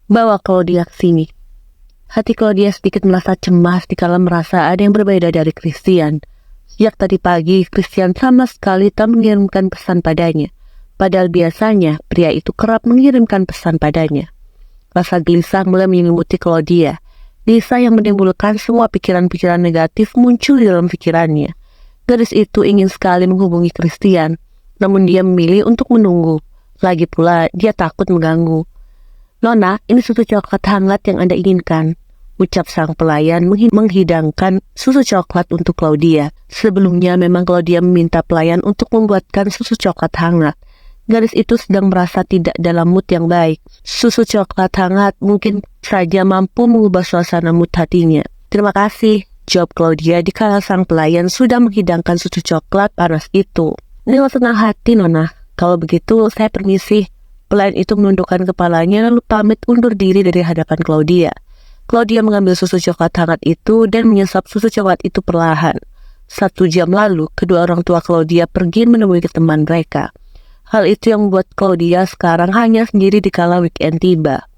Bawa Claudia ke sini. Hati Claudia sedikit merasa cemas dikala merasa ada yang berbeda dari Christian. Sejak tadi pagi, Christian sama sekali tak mengirimkan pesan padanya. Padahal biasanya, pria itu kerap mengirimkan pesan padanya. Rasa gelisah mulai menyelimuti Claudia. Gelisah yang menimbulkan semua pikiran-pikiran negatif muncul di dalam pikirannya. Gadis itu ingin sekali menghubungi Christian, namun dia memilih untuk menunggu. Lagi pula, dia takut mengganggu. "Nona, ini susu coklat hangat yang Anda inginkan," ucap sang pelayan menghidangkan susu coklat untuk Claudia. Sebelumnya memang Claudia meminta pelayan untuk membuatkan susu coklat hangat. Gadis itu sedang merasa tidak dalam mood yang baik. Susu coklat hangat mungkin saja mampu mengubah suasana mood hatinya. "Terima kasih," jawab Claudia dikala sang pelayan sudah menghidangkan susu coklat panas itu. "Dengan senang hati, Nona. Kalau begitu, saya permisi." Pelayan itu menundukkan kepalanya lalu pamit undur diri dari hadapan Claudia. Claudia mengambil susu coklat hangat itu dan menyesap susu coklat itu perlahan. 1 jam lalu, kedua orang tua Claudia pergi menemui teman mereka. Hal itu yang membuat Claudia sekarang hanya sendiri dikala weekend tiba.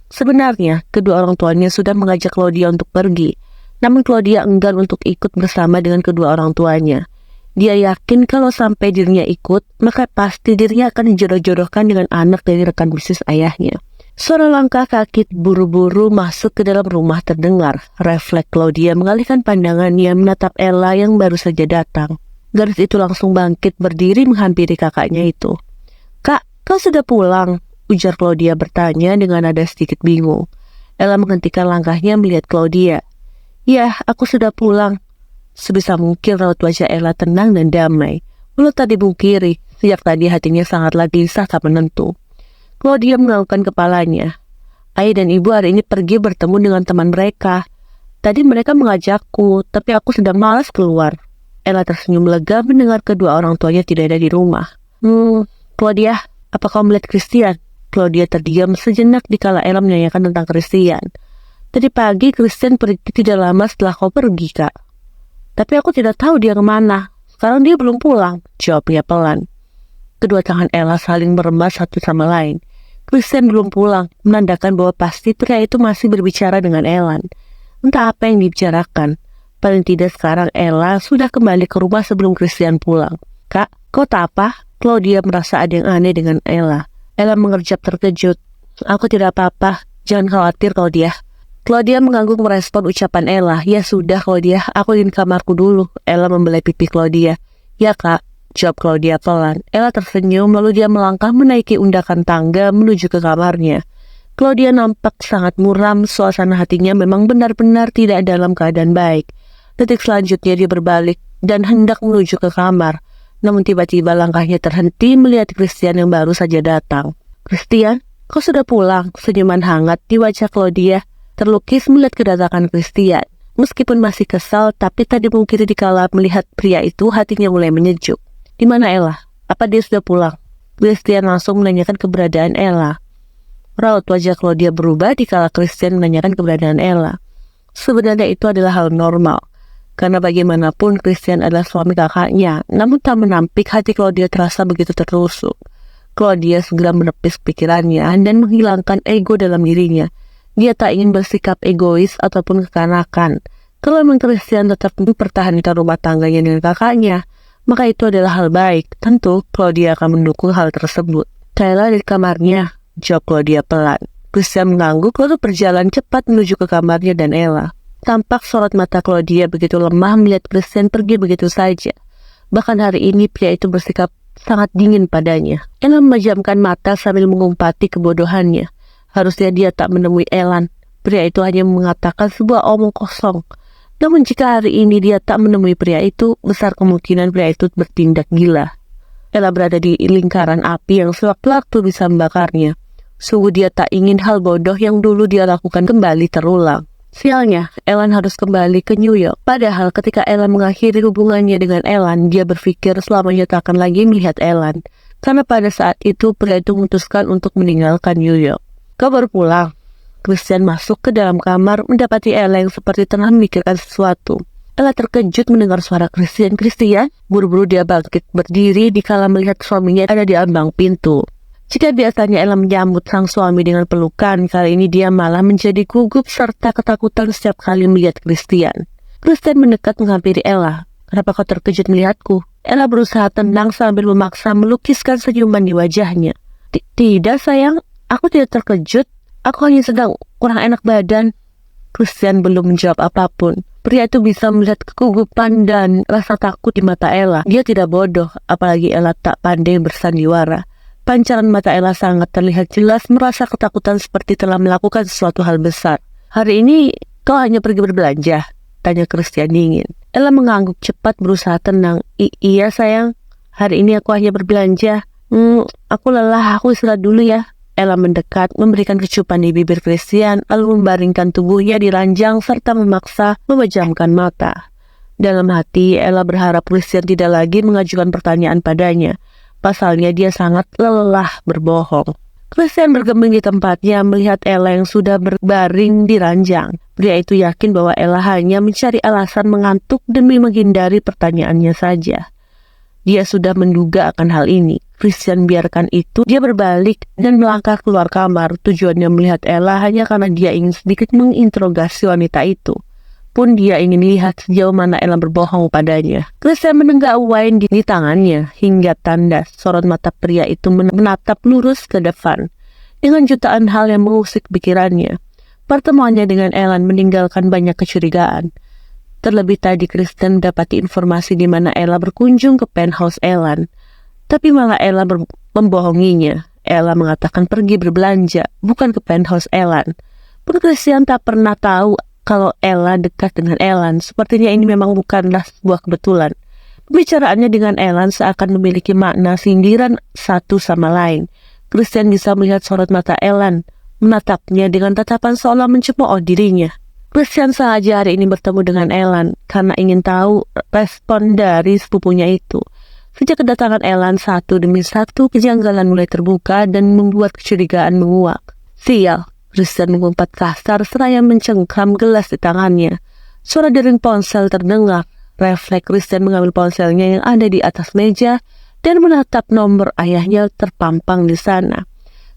Sebenarnya, kedua orang tuanya sudah mengajak Claudia untuk pergi, namun Claudia enggan untuk ikut bersama dengan kedua orang tuanya. Dia yakin kalau sampai dirinya ikut, maka pasti dirinya akan dijodoh-jodohkan dengan anak dari rekan bisnis ayahnya. Suara langkah kaki buru-buru masuk ke dalam rumah terdengar. Refleks Claudia mengalihkan pandangannya menatap Ella yang baru saja datang. Gadis itu langsung bangkit berdiri menghampiri kakaknya itu. "Kak, kau sudah pulang?" ujar Claudia bertanya dengan nada sedikit bingung. Ella menghentikan langkahnya melihat Claudia. "Ya, aku sudah pulang." Sebisa mungkin raut wajah Ella tenang dan damai. Mulut tak dibungkiri, sejak tadi hatinya sangatlah gelisah tak menentu. Claudia menganggukkan kepalanya. "Ayah dan ibu hari ini pergi bertemu dengan teman mereka. Tadi mereka mengajakku, tapi aku sedang malas keluar." Ella tersenyum lega mendengar kedua orang tuanya tidak ada di rumah. Claudia, apa kau melihat Christian?" Claudia terdiam sejenak dikala Ella menanyakan tentang Christian. "Tadi pagi Christian pergi tidak lama setelah kau pergi, Kak." "Tapi aku tidak tahu dia kemana. Sekarang dia belum pulang," jawabnya pelan. Kedua tangan Ella saling merembas satu sama lain. Christian belum pulang, menandakan bahwa pasti pria itu masih berbicara dengan Ellen. Entah apa yang dibicarakan. Paling tidak sekarang Ella sudah kembali ke rumah sebelum Christian pulang. "Kak, kau tak apa?" Claudia merasa ada yang aneh dengan Ella. Ella mengerjap terkejut. "Aku tidak apa-apa, jangan khawatir Claudia." Claudia mengangguk merespon ucapan Ella. "Ya sudah Claudia, aku ingin kamarku dulu." Ella membelai pipi Claudia. "Ya Kak," jawab Claudia pelan. Ella tersenyum lalu dia melangkah menaiki undakan tangga menuju ke kamarnya. Claudia nampak sangat muram, suasana hatinya memang benar-benar tidak dalam keadaan baik. Detik selanjutnya dia berbalik dan hendak menuju ke kamar. Namun tiba-tiba langkahnya terhenti melihat Christian yang baru saja datang. "Christian, kau sudah pulang?" Senyuman hangat di wajah Claudia terlukis melihat kedatangan Christian. Meskipun masih kesal, tapi tak dimungkiri dikala melihat pria itu hatinya mulai menyejuk. "Di mana Ella? Apa dia sudah pulang?" Christian langsung menanyakan keberadaan Ella. Raut wajah Claudia berubah dikala Christian menanyakan keberadaan Ella. Sebenarnya itu adalah hal normal, karena bagaimanapun Christian adalah suami kakaknya. Namun tak menampik hati Claudia terasa begitu tertusuk. Claudia segera menepis pikirannya dan menghilangkan ego dalam dirinya. Dia tak ingin bersikap egois ataupun kekanakan. Kalau memang Christian tetap mempertahankan rumah tangganya dengan kakaknya, maka itu adalah hal baik. Tentu Claudia akan mendukung hal tersebut. "Kayla di kamarnya," jawab Claudia pelan. Christian mengangguk lalu berjalan cepat menuju ke kamarnya dan Ella. Tampak sorot mata Claudia begitu lemah melihat Christian pergi begitu saja. Bahkan hari ini pria itu bersikap sangat dingin padanya. Ella memejamkan mata sambil mengumpati kebodohannya. Harusnya dia tak menemui Ellen. Pria itu hanya mengatakan sebuah omong kosong. Namun jika hari ini dia tak menemui pria itu, besar kemungkinan pria itu bertindak gila. Ella berada di lingkaran api yang sewaktu-waktu bisa membakarnya. Sungguh dia tak ingin hal bodoh yang dulu dia lakukan kembali terulang. Sialnya, Ellen harus kembali ke New York. Padahal ketika Ellen mengakhiri hubungannya dengan Ellen, dia berpikir selamanya tak akan lagi melihat Ellen. Karena pada saat itu pria itu memutuskan untuk meninggalkan New York. "Kau baru pulang?" Christian masuk ke dalam kamar mendapati Ella yang seperti tengah memikirkan sesuatu. Ella terkejut mendengar suara Christian. "Christian?" Buru-buru dia bangkit berdiri dikala melihat suaminya ada di ambang pintu. Jika biasanya Ella menyambut sang suami dengan pelukan, kali ini dia malah menjadi gugup serta ketakutan setiap kali melihat Christian. Christian mendekat menghampiri Ella. "Kenapa kau terkejut melihatku?" Ella berusaha tenang sambil memaksa melukiskan senyuman di wajahnya. Tidak sayang, aku tidak terkejut. Aku hanya sedang kurang enak badan." Christian belum menjawab apapun. Pria itu bisa melihat kegugupan dan rasa takut di mata Ella. Dia tidak bodoh, apalagi Ella tak pandai bersandiwara. Pancaran mata Ella sangat terlihat jelas merasa ketakutan seperti telah melakukan sesuatu hal besar. "Hari ini kau hanya pergi berbelanja?" tanya Christian dingin. Ella mengangguk cepat berusaha tenang. Iya sayang, hari ini aku hanya berbelanja. Aku lelah, aku istirahat dulu ya." Ella mendekat, memberikan kecupan di bibir Christian, lalu membaringkan tubuhnya di ranjang serta memaksa memejamkan mata. Dalam hati, Ella berharap Christian tidak lagi mengajukan pertanyaan padanya. Pasalnya dia sangat lelah berbohong. Christian bergeming di tempatnya melihat Ella yang sudah berbaring di ranjang. Pria itu yakin bahwa Ella hanya mencari alasan mengantuk demi menghindari pertanyaannya saja. Dia sudah menduga akan hal ini. Christian biarkan itu, dia berbalik dan melangkah keluar kamar. Tujuannya melihat Ella hanya karena dia ingin sedikit menginterogasi wanita itu. Pun dia ingin lihat sejauh mana Ella berbohong padanya. Christian menenggak wine di tangannya hingga tanda sorot mata pria itu menatap lurus ke depan. Dengan jutaan hal yang mengusik pikirannya, pertemuannya dengan Ellen meninggalkan banyak kecurigaan. Terlebih tadi Christian mendapati informasi di mana Ella berkunjung ke penthouse Ellen. Tapi malah Ella membohonginya. Ella mengatakan pergi berbelanja, bukan ke penthouse Ellen. Pun Christian tak pernah tahu kalau Ella dekat dengan Ellen. Sepertinya ini memang bukanlah sebuah kebetulan. Pembicaraannya dengan Ellen seakan memiliki makna sindiran satu sama lain. Christian bisa melihat sorot mata Ellen, menatapnya dengan tatapan seolah mencemooh dirinya. Christian sengaja hari ini bertemu dengan Ellen karena ingin tahu respon dari sepupunya itu. Sejak kedatangan Ellen, satu demi satu kejanggalan mulai terbuka dan membuat kecurigaan menguak. "Sial," Christian mengumpat kasar seraya mencengkram gelas di tangannya. Suara dering ponsel terdengar. Refleks Christian mengambil ponselnya yang ada di atas meja dan menatap nomor ayahnya terpampang di sana.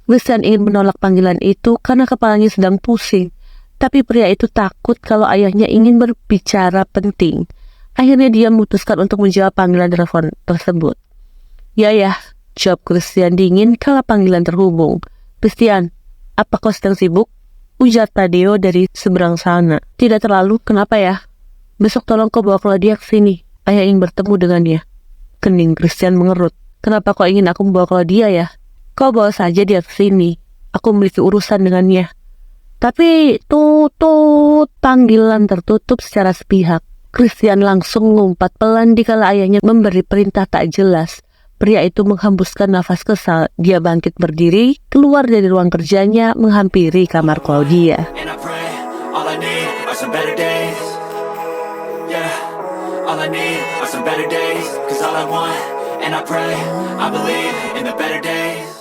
Christian ingin menolak panggilan itu karena kepalanya sedang pusing. Tapi pria itu takut kalau ayahnya ingin berbicara penting. Akhirnya dia memutuskan untuk menjawab panggilan telepon tersebut. Ya, jawab Christian dingin kala panggilan terhubung. "Christian, apa kau sedang sibuk?" ujar Tadeo dari seberang sana. "Tidak terlalu, kenapa ya?" "Besok tolong kau bawa Claudia ke sini. Ayah ingin bertemu dengannya." Kening Christian mengerut. "Kenapa kau ingin aku membawa Claudia ya?" "Kau bawa saja dia ke sini. Aku memiliki urusan dengannya." Tapi tutut, panggilan tertutup secara sepihak. Christian langsung mengumpat pelan dikala ayahnya memberi perintah tak jelas. Pria itu menghembuskan nafas kesal. Dia bangkit berdiri, keluar dari ruang kerjanya, menghampiri kamar Claudia. All I need are some better days, 'cause all I want, and I pray, I believe in the better days.